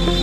तो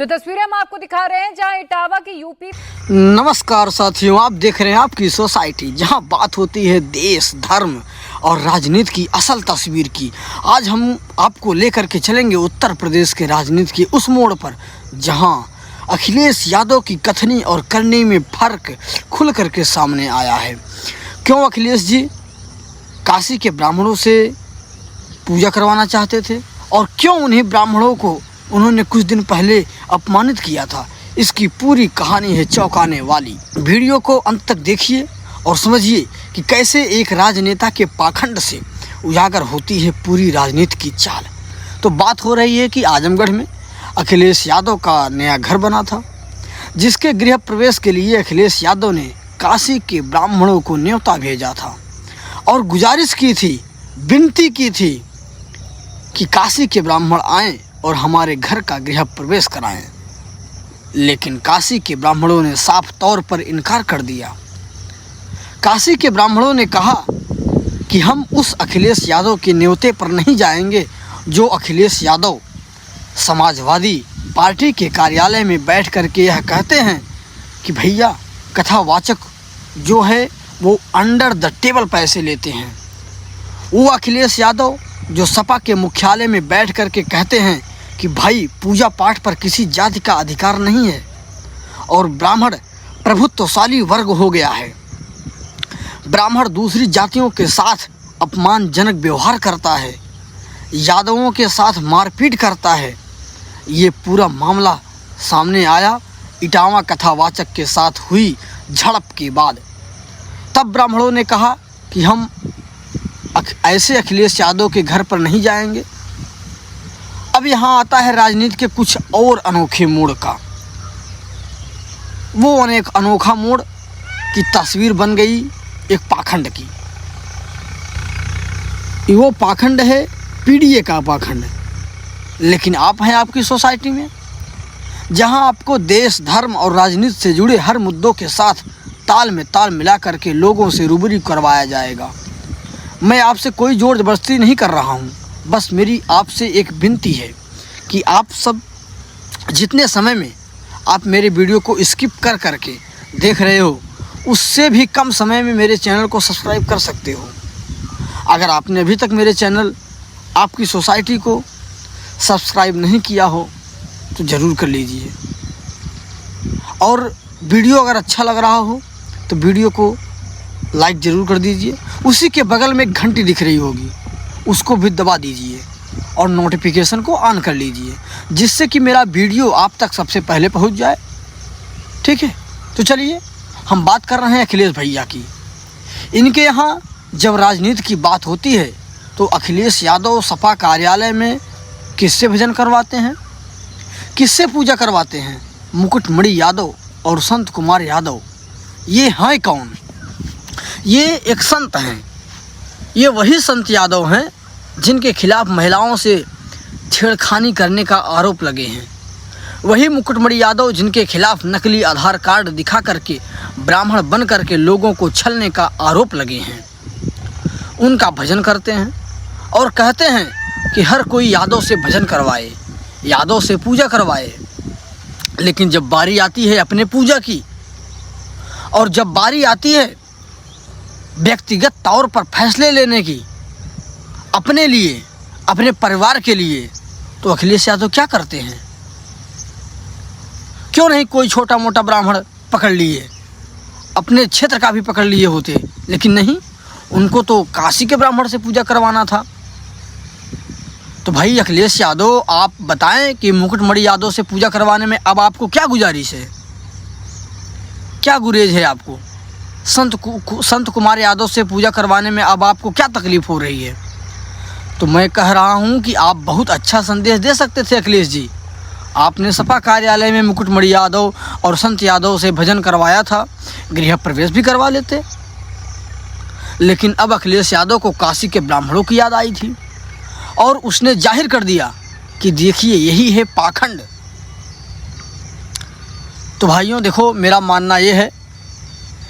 तस्वीरें हम आपको दिखा रहे हैं जहां इटावा की यूपी। नमस्कार साथियों, आप देख रहे हैं आपकी सोसाइटी, जहां बात होती है देश, धर्म और राजनीति की असल तस्वीर की। आज हम आपको लेकर के चलेंगे उत्तर प्रदेश के राजनीति के उस मोड़ पर जहां अखिलेश यादव की कथनी और करनी में फर्क खुल करके सामने आया है। क्यों अखिलेश जी काशी के ब्राह्मणों से पूजा करवाना चाहते थे और क्यों उन्हीं ब्राह्मणों को उन्होंने कुछ दिन पहले अपमानित किया था, इसकी पूरी कहानी है चौंकाने वाली। वीडियो को अंत तक देखिए और समझिए कि कैसे एक राजनेता के पाखंड से उजागर होती है पूरी राजनीति की चाल। तो बात हो रही है कि आजमगढ़ में अखिलेश यादव का नया घर बना था, जिसके गृह प्रवेश के लिए अखिलेश यादव ने काशी के ब्राह्मणों को न्योता भेजा था और गुजारिश की थी, विनती की थी कि काशी के ब्राह्मण आएँ और हमारे घर का गृह प्रवेश कराएं। लेकिन काशी के ब्राह्मणों ने साफ तौर पर इनकार कर दिया। काशी के ब्राह्मणों ने कहा कि हम उस अखिलेश यादव के न्योते पर नहीं जाएंगे जो अखिलेश यादव समाजवादी पार्टी के कार्यालय में बैठ करके यह कहते हैं कि भैया कथावाचक जो है वो अंडर द टेबल पैसे लेते हैं। वो अखिलेश यादव जो सपा के मुख्यालय में बैठ करके कहते हैं कि भाई पूजा पाठ पर किसी जाति का अधिकार नहीं है और ब्राह्मण प्रभुत्वशाली वर्ग हो गया है, ब्राह्मण दूसरी जातियों के साथ अपमानजनक व्यवहार करता है, यादवों के साथ मारपीट करता है। ये पूरा मामला सामने आया इटावा कथावाचक के साथ हुई झड़प के बाद। तब ब्राह्मणों ने कहा कि हम ऐसे अखिलेश यादव के घर पर नहीं जाएंगे। अब यहाँ आता है राजनीति के कुछ और अनोखे मोड़ का। वो अनेक अनोखा मोड़ की तस्वीर बन गई एक पाखंड की। वो पाखंड है पीडीए का पाखंड। लेकिन आप हैं आपकी सोसाइटी में, जहाँ आपको देश, धर्म और राजनीति से जुड़े हर मुद्दों के साथ ताल में ताल मिला करके लोगों से रूबरू करवाया जाएगा। मैं आपसे कोई जोर जबरदस्ती नहीं कर रहा हूँ, बस मेरी आपसे एक विनती है कि आप सब जितने समय में आप मेरे वीडियो को स्किप कर करके देख रहे हो, उससे भी कम समय में मेरे चैनल को सब्सक्राइब कर सकते हो। अगर आपने अभी तक मेरे चैनल आपकी सोसाइटी को सब्सक्राइब नहीं किया हो तो ज़रूर कर लीजिए, और वीडियो अगर अच्छा लग रहा हो तो वीडियो को लाइक ज़रूर कर दीजिए। उसी के बगल में घंटी दिख रही होगी, उसको भी दबा दीजिए और नोटिफिकेशन को ऑन कर लीजिए, जिससे कि मेरा वीडियो आप तक सबसे पहले पहुंच जाए। ठीक है, तो चलिए हम बात कर रहे हैं अखिलेश भैया की। इनके यहाँ जब राजनीति की बात होती है तो अखिलेश यादव सपा कार्यालय में किससे भजन करवाते हैं, किससे पूजा करवाते हैं? मुकुटमणि यादव और संत कुमार यादव। ये हैं कौन? ये एक संत हैं। ये वही संत यादव हैं जिनके खिलाफ महिलाओं से छेड़खानी करने का आरोप लगे हैं। वही मुकुटमणि यादव जिनके खिलाफ नकली आधार कार्ड दिखा करके ब्राह्मण बन करके लोगों को छलने का आरोप लगे हैं। उनका भजन करते हैं और कहते हैं कि हर कोई यादव से भजन करवाए, यादव से पूजा करवाए। लेकिन जब बारी आती है अपने पूजा की और जब बारी आती है व्यक्तिगत तौर पर फैसले लेने की अपने लिए, अपने परिवार के लिए, तो अखिलेश यादव क्या करते हैं? क्यों नहीं कोई छोटा मोटा ब्राह्मण पकड़ लिए, अपने क्षेत्र का भी पकड़ लिए होते, लेकिन नहीं, उनको तो काशी के ब्राह्मण से पूजा करवाना था। तो भाई अखिलेश यादव, आप बताएं कि मुकुटमणि यादव से पूजा करवाने में अब आपको क्या गुजारिश है, क्या गुरेज है आपको? संत कुमार यादव से पूजा करवाने में अब आपको क्या तकलीफ़ हो रही है? तो मैं कह रहा हूं कि आप बहुत अच्छा संदेश दे सकते थे अखिलेश जी। आपने सपा कार्यालय में मुकुटमणि यादव और संत यादव से भजन करवाया था, गृह प्रवेश भी करवा लेते। लेकिन अब अखिलेश यादव को काशी के ब्राह्मणों की याद आई थी और उसने जाहिर कर दिया कि देखिए यही है पाखंड। तो भाइयों देखो, मेरा मानना ये है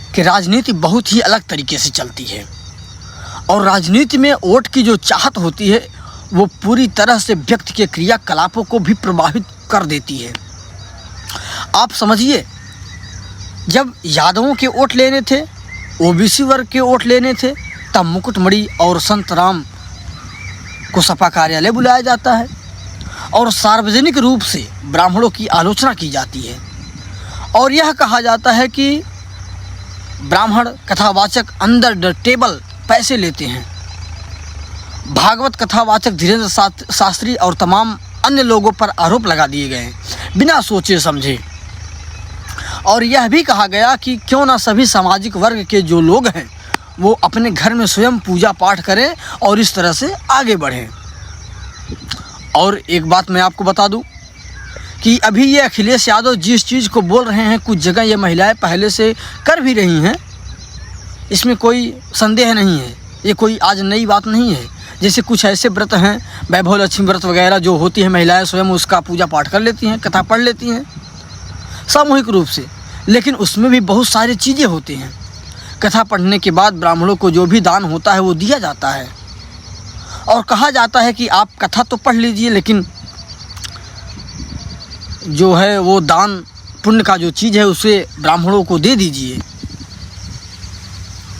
कि राजनीति बहुत ही अलग तरीके से चलती है। और राजनीति में वोट की जो चाहत होती है वो पूरी तरह से व्यक्ति के क्रियाकलापों को भी प्रभावित कर देती है। आप समझिए, जब यादवों के वोट लेने थे, ओबीसी वर्ग के वोट लेने थे, तब मुकुटमणि और संतराम को सपा कार्यालय बुलाया जाता है और सार्वजनिक रूप से ब्राह्मणों की आलोचना की जाती है और यह कहा जाता है कि ब्राह्मण कथावाचक अंडर द टेबल पैसे लेते हैं। भागवत कथावाचक धीरेन्द्र शास्त्री और तमाम अन्य लोगों पर आरोप लगा दिए गए बिना सोचे समझे। और यह भी कहा गया कि क्यों ना सभी सामाजिक वर्ग के जो लोग हैं वो अपने घर में स्वयं पूजा पाठ करें और इस तरह से आगे बढ़ें। और एक बात मैं आपको बता दूं कि अभी ये अखिलेश यादव जिस चीज़ को बोल रहे हैं, कुछ जगह ये महिलाएं पहले से कर भी रही हैं, इसमें कोई संदेह नहीं है। ये कोई आज नई बात नहीं है। जैसे कुछ ऐसे व्रत हैं, वैभव लक्ष्मी व्रत वगैरह जो होती है, महिलाएं स्वयं उसका पूजा पाठ कर लेती हैं, कथा पढ़ लेती हैं सामूहिक रूप से, लेकिन उसमें भी बहुत सारी चीज़ें होती हैं। कथा पढ़ने के बाद ब्राह्मणों को जो भी दान होता है वो दिया जाता है और कहा जाता है कि आप कथा तो पढ़ लीजिए, लेकिन जो है वो दान पुण्य का जो चीज़ है उसे ब्राह्मणों को दे दीजिए,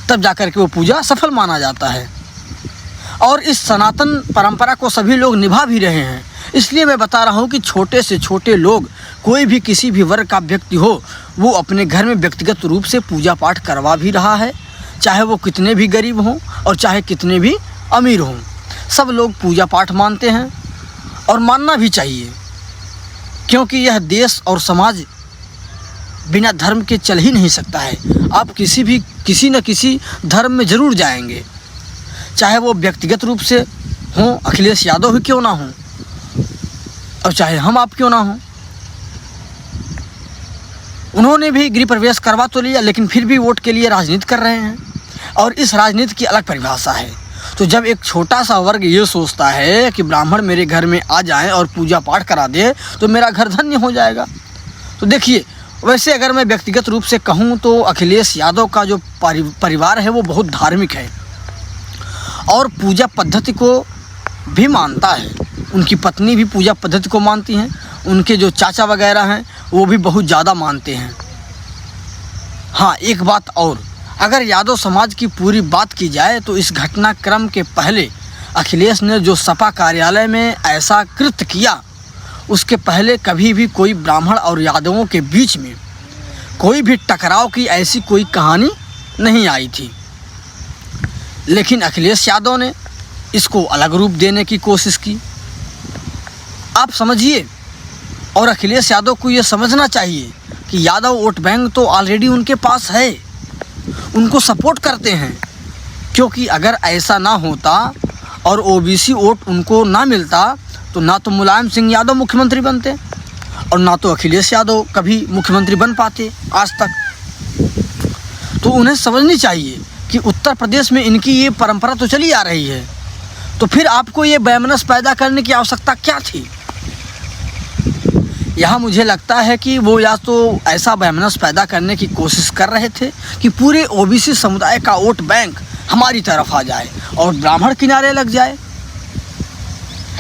तब जाकर के वो पूजा सफल माना जाता है। और इस सनातन परंपरा को सभी लोग निभा भी रहे हैं। इसलिए मैं बता रहा हूँ कि छोटे से छोटे लोग, कोई भी किसी भी वर्ग का व्यक्ति हो, वो अपने घर में व्यक्तिगत रूप से पूजा पाठ करवा भी रहा है, चाहे वो कितने भी गरीब हों और चाहे कितने भी अमीर हों। सब लोग पूजा पाठ मानते हैं और मानना भी चाहिए, क्योंकि यह देश और समाज बिना धर्म के चल ही नहीं सकता है। आप किसी न किसी धर्म में ज़रूर जाएंगे, चाहे वो व्यक्तिगत रूप से हों, अखिलेश यादव ही क्यों ना हों और चाहे हम आप क्यों ना हों। उन्होंने भी गृह प्रवेश करवा तो लिया, लेकिन फिर भी वोट के लिए राजनीति कर रहे हैं और इस राजनीति की अलग परिभाषा है। तो जब एक छोटा सा वर्ग ये सोचता है कि ब्राह्मण मेरे घर में आ जाएं और पूजा पाठ करा दे तो मेरा घर धन्य हो जाएगा। तो देखिए, वैसे अगर मैं व्यक्तिगत रूप से कहूँ तो अखिलेश यादव का जो परिवार है वो बहुत धार्मिक है और पूजा पद्धति को भी मानता है। उनकी पत्नी भी पूजा पद्धति को मानती हैं, उनके जो चाचा वगैरह हैं वो भी बहुत ज़्यादा मानते हैं। हाँ, एक बात और, अगर यादव समाज की पूरी बात की जाए तो इस घटनाक्रम के पहले अखिलेश ने जो सपा कार्यालय में ऐसा कृत्य किया, उसके पहले कभी भी कोई ब्राह्मण और यादवों के बीच में कोई भी टकराव की ऐसी कोई कहानी नहीं आई थी। लेकिन अखिलेश यादव ने इसको अलग रूप देने की कोशिश की। आप समझिए, और अखिलेश यादव को ये समझना चाहिए कि यादव वोट बैंक तो ऑलरेडी उनके पास है, उनको सपोर्ट करते हैं। क्योंकि अगर ऐसा ना होता और ओबीसी वोट उनको ना मिलता तो ना तो मुलायम सिंह यादव मुख्यमंत्री बनते और ना तो अखिलेश यादव कभी मुख्यमंत्री बन पाते आज तक। तो उन्हें समझनी चाहिए कि उत्तर प्रदेश में इनकी ये परंपरा तो चली आ रही है, तो फिर आपको ये वैमनस्य पैदा करने की आवश्यकता क्या थी। यहाँ मुझे लगता है कि वो या तो ऐसा वैमनस्य पैदा करने की कोशिश कर रहे थे कि पूरे ओबीसी समुदाय का वोट बैंक हमारी तरफ आ जाए और ब्राह्मण किनारे लग जाए।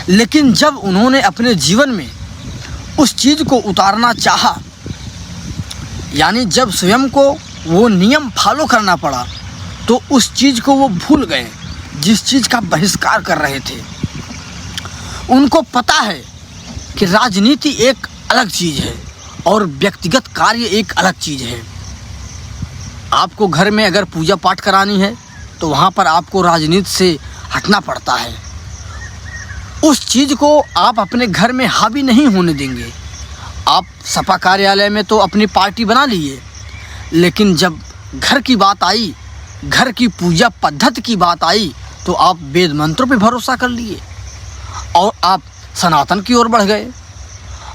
लेकिन जब उन्होंने अपने जीवन में उस चीज़ को उतारना चाहा, यानी जब स्वयं को वो नियम फॉलो करना पड़ा, तो उस चीज़ को वो भूल गए जिस चीज़ का बहिष्कार कर रहे थे। उनको पता है कि राजनीति एक अलग चीज़ है और व्यक्तिगत कार्य एक अलग चीज़ है। आपको घर में अगर पूजा पाठ करानी है तो वहाँ पर आपको राजनीति से हटना पड़ता है। उस चीज़ को आप अपने घर में हावी नहीं होने देंगे। आप सपा कार्यालय में तो अपनी पार्टी बना लिए, लेकिन जब घर की बात आई, घर की पूजा पद्धति की बात आई, तो आप वेद मंत्रों पे भरोसा कर लिए और आप सनातन की ओर बढ़ गए।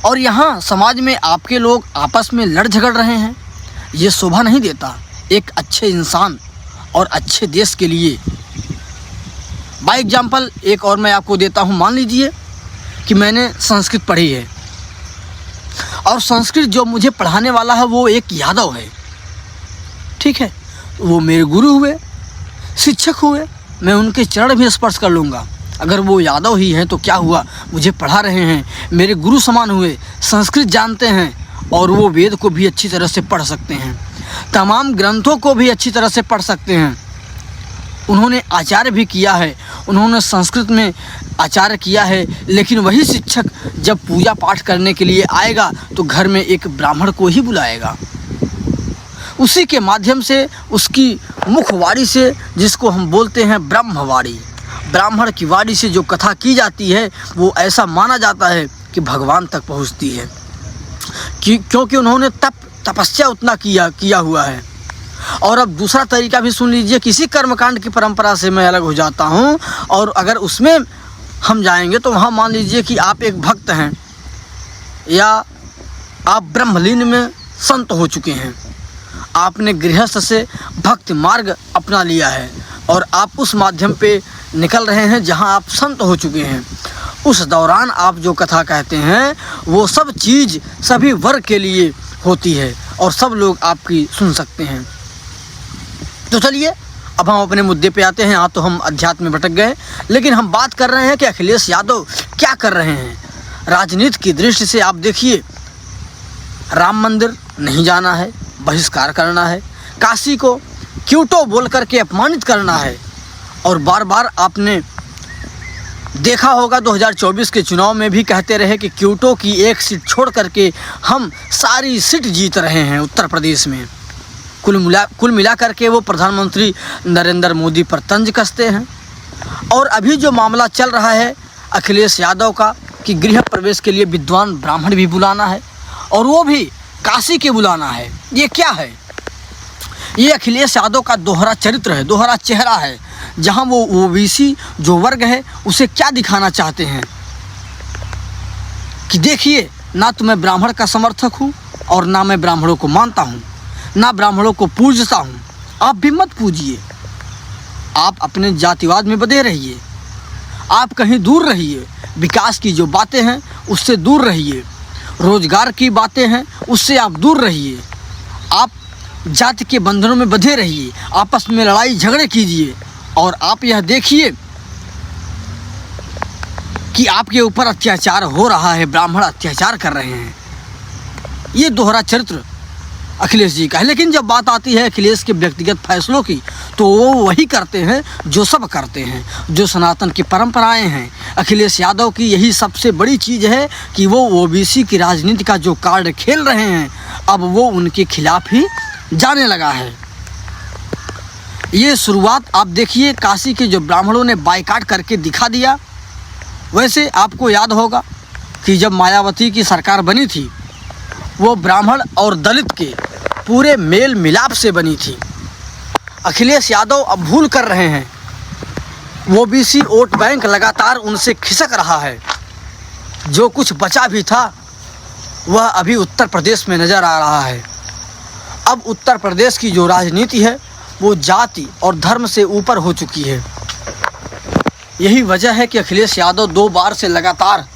और यहाँ समाज में आपके लोग आपस में लड़ झगड़ रहे हैं, ये शोभा नहीं देता एक अच्छे इंसान और अच्छे देश के लिए। बाय एग्जाम्पल एक और मैं आपको देता हूँ। मान लीजिए कि मैंने संस्कृत पढ़ी है और संस्कृत जो मुझे पढ़ाने वाला है वो एक यादव है, ठीक है। वो मेरे गुरु हुए, शिक्षक हुए, मैं उनके चरण भी स्पर्श कर लूँगा। अगर वो यादव ही हैं तो क्या हुआ, मुझे पढ़ा रहे हैं, मेरे गुरु समान हुए, संस्कृत जानते हैं और वो वेद को भी अच्छी तरह से पढ़ सकते हैं, तमाम ग्रंथों को भी अच्छी तरह से पढ़ सकते हैं। उन्होंने आचार्य भी किया है, उन्होंने संस्कृत में आचार्य किया है। लेकिन वही शिक्षक जब पूजा पाठ करने के लिए आएगा तो घर में एक ब्राह्मण को ही बुलाएगा। उसी के माध्यम से, उसकी मुखवाणी से, जिसको हम बोलते हैं ब्रह्मवाणी, ब्राह्मण की वाणी से जो कथा की जाती है वो ऐसा माना जाता है कि भगवान तक पहुंचती है, क्योंकि उन्होंने तपस्या उतना किया हुआ है। और अब दूसरा तरीका भी सुन लीजिए। किसी कर्मकांड की परंपरा से मैं अलग हो जाता हूँ और अगर उसमें हम जाएंगे तो वहाँ मान लीजिए कि आप एक भक्त हैं या आप ब्रह्मलीन में संत हो चुके हैं, आपने गृहस्थ से भक्त मार्ग अपना लिया है और आप उस माध्यम पे निकल रहे हैं जहाँ आप संत हो चुके हैं। उस दौरान आप जो कथा कहते हैं वो सब चीज़ सभी वर्ग के लिए होती है और सब लोग आपकी सुन सकते हैं। तो चलिए अब हम अपने मुद्दे पे आते हैं। यहाँ तो हम अध्यात्म में भटक गए, लेकिन हम बात कर रहे हैं कि अखिलेश यादव क्या कर रहे हैं। राजनीति की दृष्टि से आप देखिए, राम मंदिर नहीं जाना है, बहिष्कार करना है, काशी को क्यूटो बोल करके अपमानित करना है। और बार बार आपने देखा होगा 2024 के चुनाव में भी कहते रहे कि क्यूटो की एक सीट छोड़ करके हम सारी सीट जीत रहे हैं उत्तर प्रदेश में। कुल मिला करके वो प्रधानमंत्री नरेंद्र मोदी पर तंज कसते हैं। और अभी जो मामला चल रहा है अखिलेश यादव का कि गृह प्रवेश के लिए विद्वान ब्राह्मण भी बुलाना है और वो भी काशी के बुलाना है, ये क्या है? ये अखिलेश यादव का दोहरा चरित्र है, दोहरा चेहरा है, जहां वो ओबीसी जो वर्ग है उसे क्या दिखाना चाहते हैं कि देखिए, ना तो मैं ब्राह्मण का समर्थक हूं और ना मैं ब्राह्मणों को मानता हूं, ना ब्राह्मणों को पूजता हूं। आप भी मत पूजिए, आप अपने जातिवाद में बंधे रहिए, आप कहीं दूर रहिए, विकास की जो बातें हैं उससे दूर रहिए, रोजगार की बातें हैं उससे आप दूर रहिए, आप जाति के बंधनों में बंधे रहिए, आपस में लड़ाई झगड़े कीजिए और आप यह देखिए कि आपके ऊपर अत्याचार हो रहा है, ब्राह्मण अत्याचार कर रहे हैं। ये दोहरा चरित्र अखिलेश जी का है। लेकिन जब बात आती है अखिलेश के व्यक्तिगत फैसलों की तो वो वही करते हैं जो सब करते हैं, जो सनातन की परंपराएं हैं। अखिलेश यादव की यही सबसे बड़ी चीज़ है कि वो ओबीसी की राजनीति का जो कार्ड खेल रहे हैं अब वो उनके खिलाफ ही जाने लगा है। ये शुरुआत आप देखिए, काशी के जो ब्राह्मणों ने बाइकाट करके दिखा दिया। वैसे आपको याद होगा कि जब मायावती की सरकार बनी थी वो ब्राह्मण और दलित के पूरे मेल मिलाप से बनी थी। अखिलेश यादव अब भूल कर रहे हैं, ओबीसी वोट बैंक लगातार उनसे खिसक रहा है। जो कुछ बचा भी था वह अभी उत्तर प्रदेश में नज़र आ रहा है। अब उत्तर प्रदेश की जो राजनीति है वो जाति और धर्म से ऊपर हो चुकी है। यही वजह है कि अखिलेश यादव 2 बार से लगातार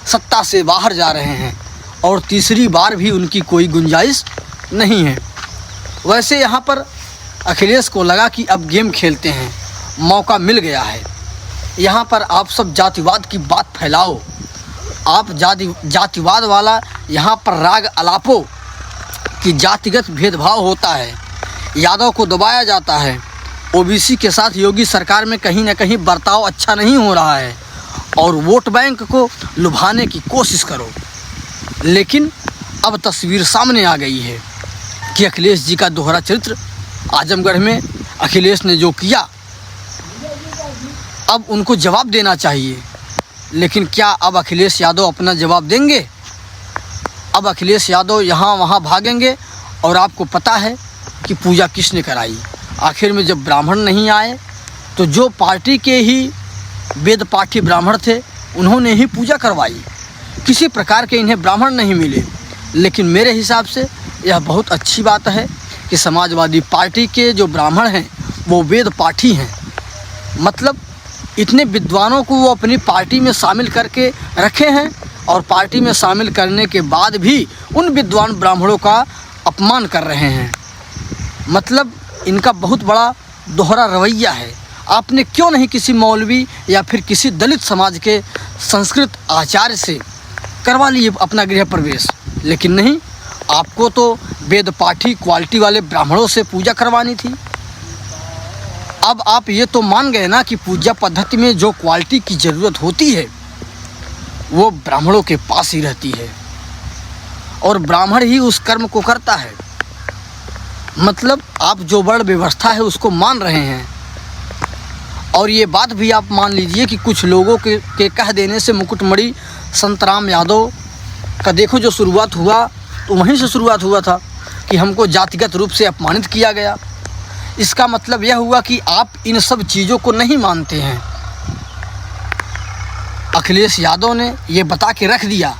सत्ता से बाहर जा रहे हैं और तीसरी बार भी उनकी कोई गुंजाइश नहीं है। वैसे यहाँ पर अखिलेश को लगा कि अब गेम खेलते हैं, मौका मिल गया है। यहाँ पर आप सब जातिवाद की बात फैलाओ, आप जातिवाद वाला यहाँ पर राग अलापो कि जातिगत भेदभाव होता है, यादव को दबाया जाता है, ओबीसी के साथ योगी सरकार में कहीं ना कहीं बर्ताव अच्छा नहीं हो रहा है और वोट बैंक को लुभाने की कोशिश करो। लेकिन अब तस्वीर सामने आ गई है कि अखिलेश जी का दोहरा चरित्र। आजमगढ़ में अखिलेश ने जो किया अब उनको जवाब देना चाहिए। लेकिन क्या अब अखिलेश यादव अपना जवाब देंगे? अब अखिलेश यादव यहाँ वहाँ भागेंगे और आपको पता है कि पूजा किसने कराई। आखिर में जब ब्राह्मण नहीं आए तो जो पार्टी के ही वेद पाठी ब्राह्मण थे उन्होंने ही पूजा करवाई। किसी प्रकार के इन्हें ब्राह्मण नहीं मिले। लेकिन मेरे हिसाब से यह बहुत अच्छी बात है कि समाजवादी पार्टी के जो ब्राह्मण हैं वो वेद पाठी हैं। मतलब इतने विद्वानों को वो अपनी पार्टी में शामिल करके रखे हैं और पार्टी में शामिल करने के बाद भी उन विद्वान ब्राह्मणों का अपमान कर रहे हैं। मतलब इनका बहुत बड़ा दोहरा रवैया है। आपने क्यों नहीं किसी मौलवी या फिर किसी दलित समाज के संस्कृत आचार्य से करवा लिए अपना गृह प्रवेश? लेकिन नहीं, आपको तो वेद पाठी क्वालिटी वाले ब्राह्मणों से पूजा करवानी थी। अब आप ये तो मान गए ना कि पूजा पद्धति में जो क्वालिटी की ज़रूरत होती है वो ब्राह्मणों के पास ही रहती है और ब्राह्मण ही उस कर्म को करता है। मतलब आप जो वर्ण व्यवस्था है उसको मान रहे हैं। और ये बात भी आप मान लीजिए कि कुछ लोगों के कह देने से मुकुटमणि संतराम यादव का देखो जो शुरुआत हुआ तो वहीं से शुरुआत हुआ था कि हमको जातिगत रूप से अपमानित किया गया। इसका मतलब यह हुआ कि आप इन सब चीज़ों को नहीं मानते हैं। अखिलेश यादव ने ये बता के रख दिया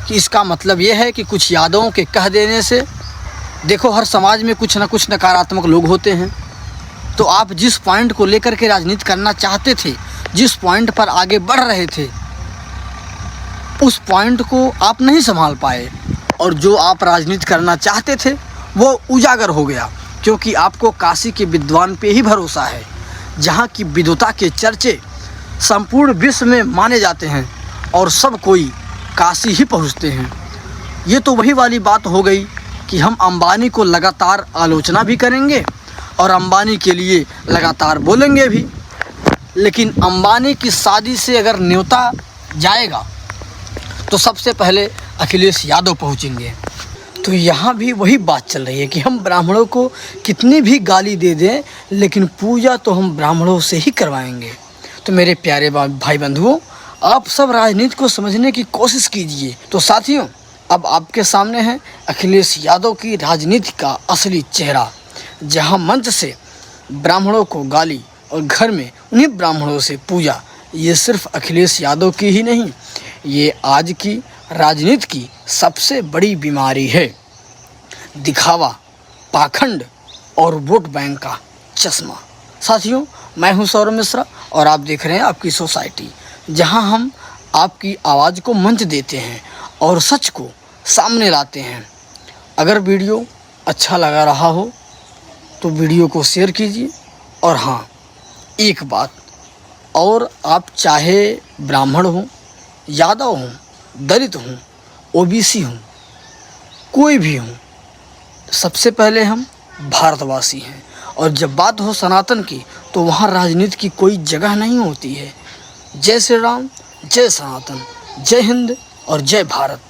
कि इसका मतलब यह है कि कुछ यादवों के कह देने से, देखो हर समाज में कुछ ना कुछ नकारात्मक लोग होते हैं। तो आप जिस पॉइंट को लेकर के राजनीति करना चाहते थे, जिस पॉइंट पर आगे बढ़ रहे थे, उस पॉइंट को आप नहीं संभाल पाए और जो आप राजनीति करना चाहते थे वो उजागर हो गया। क्योंकि आपको काशी के विद्वान पे ही भरोसा है, जहाँ की विद्वता के चर्चे संपूर्ण विश्व में माने जाते हैं और सब कोई काशी ही पहुँचते हैं। ये तो वही वाली बात हो गई कि हम अंबानी को लगातार आलोचना भी करेंगे और अंबानी के लिए लगातार बोलेंगे भी। लेकिन अंबानी की शादी से अगर न्योता जाएगा तो सबसे पहले अखिलेश यादव पहुंचेंगे। तो यहाँ भी वही बात चल रही है कि हम ब्राह्मणों को कितनी भी गाली दे दें लेकिन पूजा तो हम ब्राह्मणों से ही करवाएंगे। तो मेरे प्यारे भाई बंधुओं, आप सब राजनीति को समझने की कोशिश कीजिए। तो साथियों, अब आपके सामने है अखिलेश यादव की राजनीति का असली चेहरा, जहाँ मंच से ब्राह्मणों को गाली और घर में उन्हीं ब्राह्मणों से पूजा। ये सिर्फ अखिलेश यादव की ही नहीं, ये आज की राजनीति की सबसे बड़ी बीमारी है। दिखावा, पाखंड और वोट बैंक का चश्मा। साथियों, मैं हूं सौरभ मिश्रा और आप देख रहे हैं आपकी सोसाइटी, जहां हम आपकी आवाज़ को मंच देते हैं और सच को सामने लाते हैं। अगर वीडियो अच्छा लगा रहा हो तो वीडियो को शेयर कीजिए। और हाँ, एक बात और, आप चाहे ब्राह्मण हों, यादव हों, दलित हों, ओबीसी हों, कोई भी हों, सबसे पहले हम भारतवासी हैं। और जब बात हो सनातन की तो वहाँ राजनीति की कोई जगह नहीं होती है। जय श्री राम, जय सनातन, जय हिंद और जय भारत।